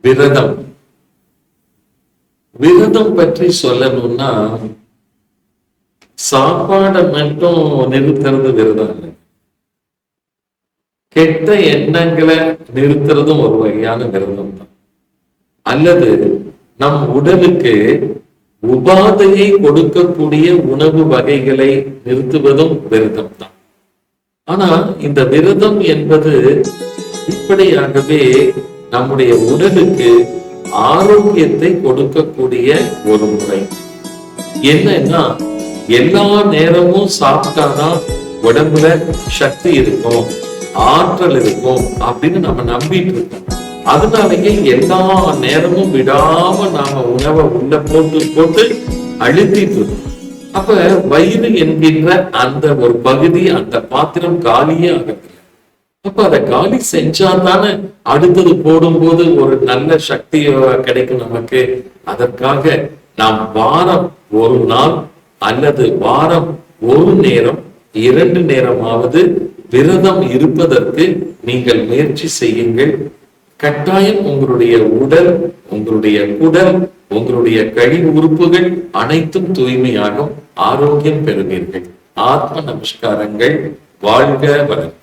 விரதம். விரதம் பற்றி சொல்லணும்னா சாப்பாடை மட்டும் நிறுத்துறது விரதம் இல்லை. கெட்ட எண்ணங்களை நிறுத்துறதும் ஒரு வகையான விரதம் தான். அல்லது நம் உடலுக்கு உபாதையை கொடுக்கக்கூடிய உணவு வகைகளை நிறுத்துவதும் விரதம் தான். ஆனா இந்த விரதம் என்பது இப்படியாகவே நம்முடைய உடலுக்கு ஆரோக்கியத்தை கொடுக்கக்கூடிய ஒரு முறை. என்னன்னா எல்லா நேரமும் சாப்பிட்டாதான் உடம்புல சக்தி இருக்கும், ஆற்றல் இருக்கும் அப்படின்னு நம்ம நம்பிட்டு இருக்கோம். அதனாலயே எல்லா நேரமும் விடாம நாம உணவை உள்ள போட்டு அழுத்திட்டு இருக்கோம். அப்ப வயிறு என்கின்ற அந்த ஒரு பகுதி, அந்த பாத்திரம் காலியே ஆகல. அப்ப அதை காலி செஞ்சாதானே அடுத்தது போடும்போது ஒரு நல்ல சக்தி கிடைக்கும் நமக்கு. அதற்காக நாம் வாரம் ஒரு நாள் அல்லது வாரம் ஒரு நேரம் 2 நேரமாவது விரதம் இருப்பதற்கு நீங்கள் முயற்சி செய்யுங்கள். கட்டாயம் உங்களுடைய உடல், உங்களுடைய குடல், உங்களுடைய கழிவு உறுப்புகள் அனைத்தும் தூய்மையாகும், ஆரோக்கியம் பெறுவீர்கள். ஆத்ம நமஸ்காரங்கள். வாழ்க வளர்க.